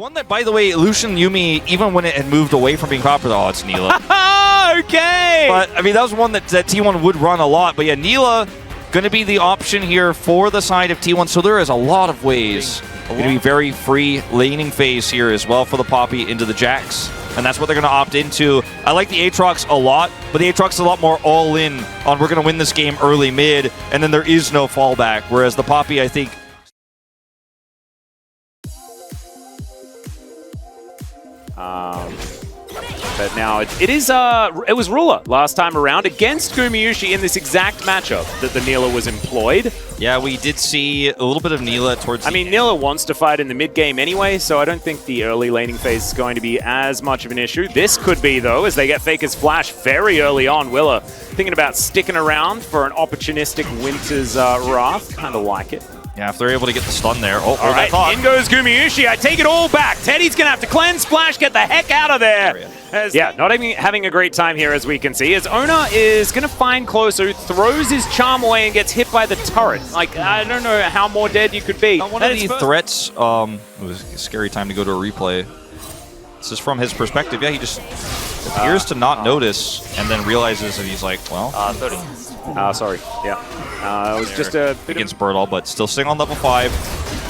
One that, by the way, Lucian Yuumi, even when it had moved away from being popular, oh, it's Neela. Okay! But, I mean, that was one that T1 would run a lot. But yeah, Neela going to be the option here for the side of T1. So there is a lot of ways. Going to be very free laning phase here as well for the Poppy into the Jax. And that's what they're going to opt into. I like the Aatrox a lot, but the Aatrox is a lot more all-in on we're going to win this game early mid, and then there is no fallback. Whereas the Poppy, I think, but now it was Ruler last time around against Gumayusi in this exact matchup that the Neela was employed. yeah, we did see a little bit of Neela towards I mean, Neela wants to fight in the mid game anyway, so I don't think the early laning phase is going to be as much of an issue. This could be, though, as they get Faker's Flash very early on. Willa thinking about sticking around for an opportunistic Winter's Wrath. Kind of like it. Yeah, if they're able to get the stun there. Oh, all right, in goes Gumayusi. I take it all back. Teddy's going to have to cleanse, splash, get the heck out of there. Yeah, not even having a great time here, as we can see, as Ona is going to find Closer, throws his charm away and gets hit by the turret. Like, I don't know how more dead you could be. One of the threats, it was a scary time to go to a replay. This is from his perspective. Yeah, he just appears to not notice and then realizes that he's like, well... 30. Sorry, yeah. It was just a bit against Bertle, but still sitting on level 5.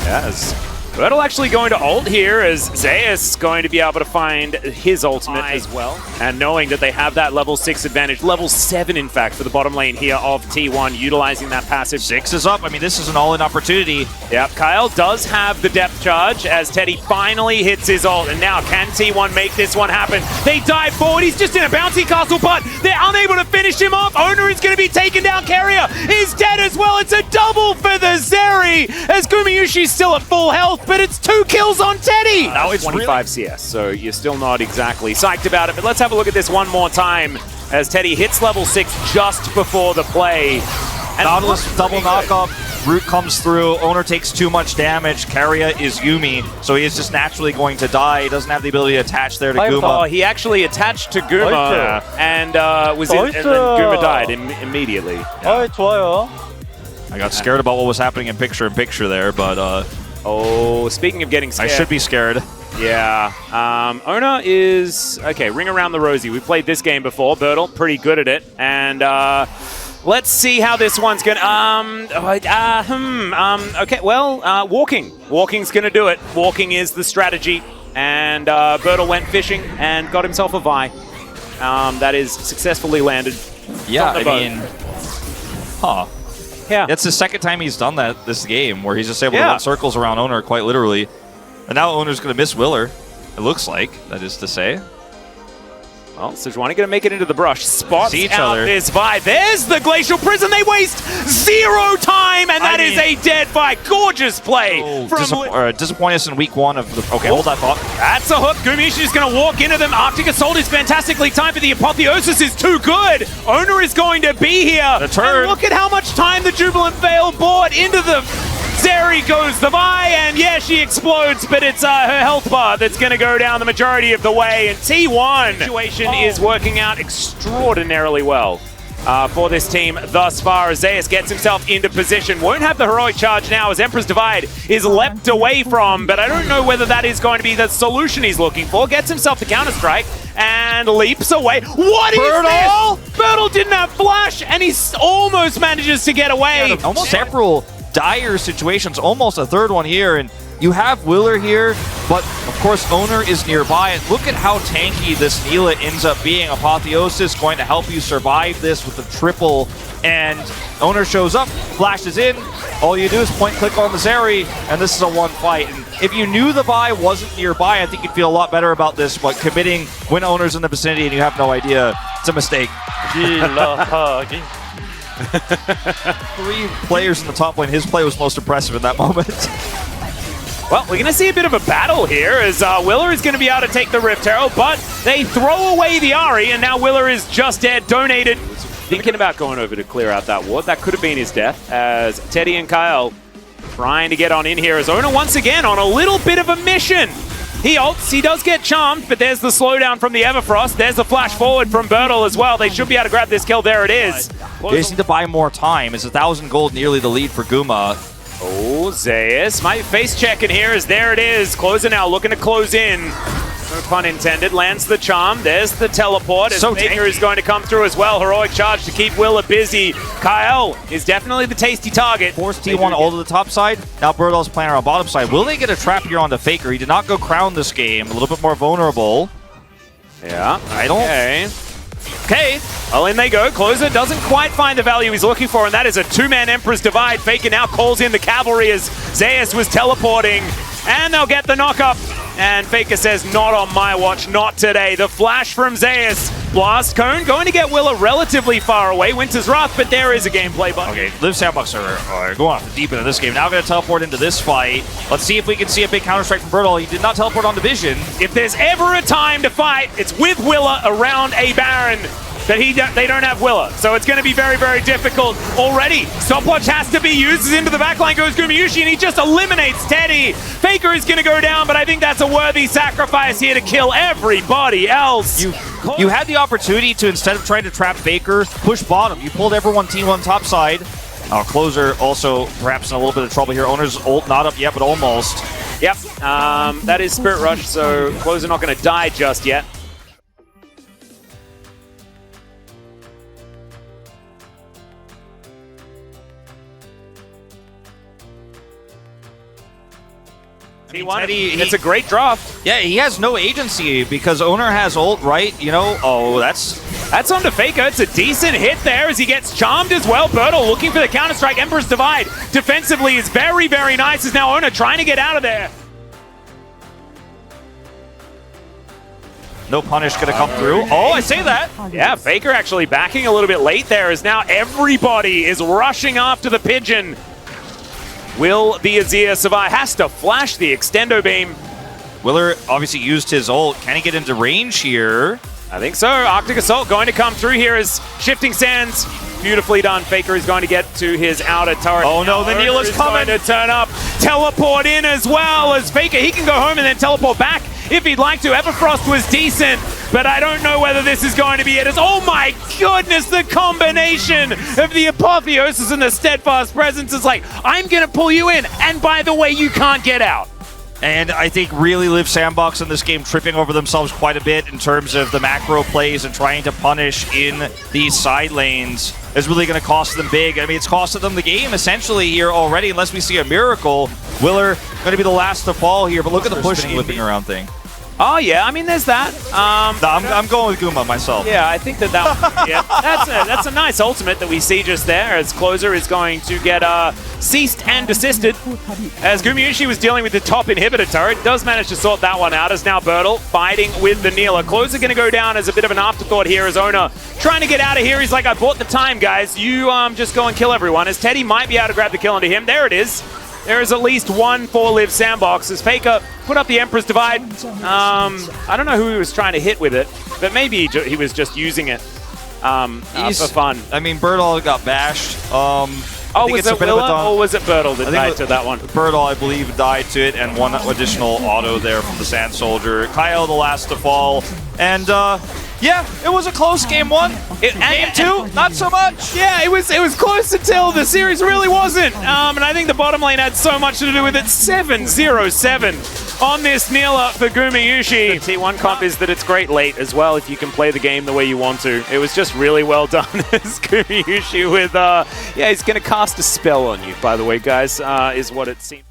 Yes. Bertle actually going to ult here as Zeus going to be able to find his ultimate as well. And knowing that they have that level 6 advantage, level 7 in fact, for the bottom lane here of T1, utilizing that passive. 6 is up. I mean, this is an all-in opportunity. Yep, Kyle does have the depth charge as Teddy finally hits his ult. And now can T1 make this one happen? They dive forward. He's just in a bouncy castle, but they're unable to finish him off. Owner is going to be taken down. Carrier is dead as well. It's a double for the Zeri as Gumayusi's still at full health. But it's 2 kills on Teddy! Now it's 25 CS, so you're still not exactly psyched about it. But let's have a look at this one more time as Teddy hits level 6 just before the play. And Nautilus double knockup. Root comes through. Owner takes too much damage. Carrier is Yuumi, so he is just naturally going to die. He doesn't have the ability to attach there to Guma. Oh, he actually attached to Guma and and then Guma died immediately. 좋아요. I got scared about what was happening in picture-in-picture there, but... oh, speaking of getting scared. I should be scared. Yeah. Ona is... Okay, Ring Around the Rosie. We played this game before. Bertle, pretty good at it. And let's see how this one's going to... okay, well, Walking. Walking's going to do it. Walking is the strategy. And Bertle went fishing and got himself a Vi. That is successfully landed. Yeah, I mean... Huh. Yeah. It's the second time he's done that this game, where he's just able to run circles around Owner, quite literally. And now Owner's going to miss Willer, it looks like, that is to say. Well, Sejuani going to make it into the brush. Spots each out other. this Vi. There's the Glacial Prison. They waste 0 time, and that is a dead Vi. Gorgeous play. Disappoint us in week 1 of the... Okay, hold that thought. That's a hook. Gumayusi is going to walk into them. Arctic Assault is fantastically timed, but the Apotheosis is too good. Owner is going to be here. The turn. And look at how much time the Jubilant Veil bought into the... Zeri goes the Vi, and yeah, she explodes, but it's her health bar that's going to go down the majority of the way. And T1 situation is working out extraordinarily well for this team thus far. As Zeus gets himself into position. Won't have the heroic charge now as Emperor's Divide is leapt away from, but I don't know whether that is going to be the solution he's looking for. Gets himself the Counter-Strike and leaps away. What is this? Bertle didn't have Flash, and he almost manages to get away. Almost several dire situations, almost a third one here, and you have Willer here, but of course Owner is nearby, and look at how tanky this Neela ends up being. Apotheosis going to help you survive this with the triple, and Owner shows up, flashes in, all you do is point click on the Zeri, and this is a 1 fight. And if you knew the Vi wasn't nearby, I think you'd feel a lot better about this, but committing when Owner's in the vicinity and you have no idea, it's a mistake. 3 players in the top lane. His play was most impressive in that moment. Well, we're going to see a bit of a battle here as Willer is going to be able to take the Rift Herald, but they throw away the Ahri, and now Willer is just dead, donated. Thinking about going over to clear out that ward. That could have been his death as Teddy and Kyle trying to get on in here as Owner once again on a little bit of a mission. He ults, he does get charmed, but there's the slowdown from the Everfrost. There's the flash forward from Bertle as well. They should be able to grab this kill. There it is. They just need to buy more time. It's 1,000 gold, nearly the lead for Guma. Oh, Zeus might face check in here as there it is. Closer now, looking to close in. No pun intended. Lands the charm. There's the teleport. As Faker is going to come through as well. Heroic charge to keep Willa busy. Kyle is definitely the tasty target. Force T1 all to the top side. Now Birdall's playing around bottom side. Will they get a trap here onto Faker? He did not go crown this game. A little bit more vulnerable. Yeah. I don't... Okay. Well, in they go. Closer doesn't quite find the value he's looking for, and that is a two-man Emperor's Divide. Faker now calls in the cavalry as Zeus was teleporting, and they'll get the knock-up. And Faker says, not on my watch, not today. The flash from Zeus. Blast Cone going to get Willa relatively far away. Winter's Wrath, but there is a gameplay button. Okay, Liv Sandbox are going off the deep end of this game. Now going to teleport into this fight. Let's see if we can see a big counter-strike from Birdall. He did not teleport on Division. If there's ever a time to fight, it's with Willa around a Baron. But they don't have Willa, so it's going to be very, very difficult already. Stopwatch has to be used. Into the backline goes Gumayusi, and he just eliminates Teddy. Faker is going to go down, but I think that's a worthy sacrifice here to kill everybody else. You had the opportunity to, instead of trying to trap Faker, push bottom. You pulled everyone T1 top side. Closer also perhaps in a little bit of trouble here. Owner's ult not up yet, but almost. Yep, that is Spirit Rush, so Closer not going to die just yet. It's a great draft. Yeah, he has no agency because Owner has ult, right? You know, that's onto Faker. It's a decent hit there as he gets charmed as well. Birdall looking for the counter-strike. Emperor's Divide defensively is very, very nice. Is now Owner trying to get out of there. No punish gonna come through. Oh, I say that. Yeah, Faker actually backing a little bit late there as now everybody is rushing after the Pigeon. Will the Azir survive? Has to flash the extendo beam. Willer obviously used his ult. Can he get into range here? I think so. Arctic Assault going to come through here as Shifting Sands. Beautifully done. Faker is going to get to his outer turret. Oh no, the Neil is coming to turn up. Teleport in as well as Faker. He can go home and then teleport back if he'd like to. Everfrost was decent, but I don't know whether this is going to be it. Oh my goodness, the combination of the Apotheosis and the Steadfast Presence is like, I'm going to pull you in, and by the way, you can't get out. And I think really Liv Sandbox in this game tripping over themselves quite a bit in terms of the macro plays and trying to punish in these side lanes is really going to cost them big. I mean, it's costed them the game essentially here already unless we see a miracle. Willer going to be the last to fall here, but look at the push whipping around thing. Oh yeah, I mean there's that. I'm going with Guma myself. Yeah, I think that yeah, that's a nice ultimate that we see just there as Closer is going to get ceased and desisted. As Gumayusi was dealing with the top inhibitor turret, does manage to sort that one out as now Birdall fighting with the Neela. Closer going to go down as a bit of an afterthought here as Owner trying to get out of here. He's like, I bought the time, guys. You just go and kill everyone. As Teddy might be able to grab the kill onto him. There it is. There is at least one for Liv Sandbox as Faker put up the Emperor's Divide. I don't know who he was trying to hit with it, but maybe he was just using it for fun. I mean, Birdall got bashed. Was it Willa or was it Birdall that died to that one? Birdall, I believe, died to it, and one additional auto there from the Sand Soldier. Kyle, the last to fall. And, yeah, it was a close game one. Game two, not so much. Yeah, it was close until the series really wasn't. And I think the bottom lane had so much to do with it. 7-0-7 on this Neela for Gumayusi. The T1 comp is that it's great late as well if you can play the game the way you want to. It was just really well done as Gumayusi with, yeah, he's going to cast a spell on you, by the way, guys, is what it seems.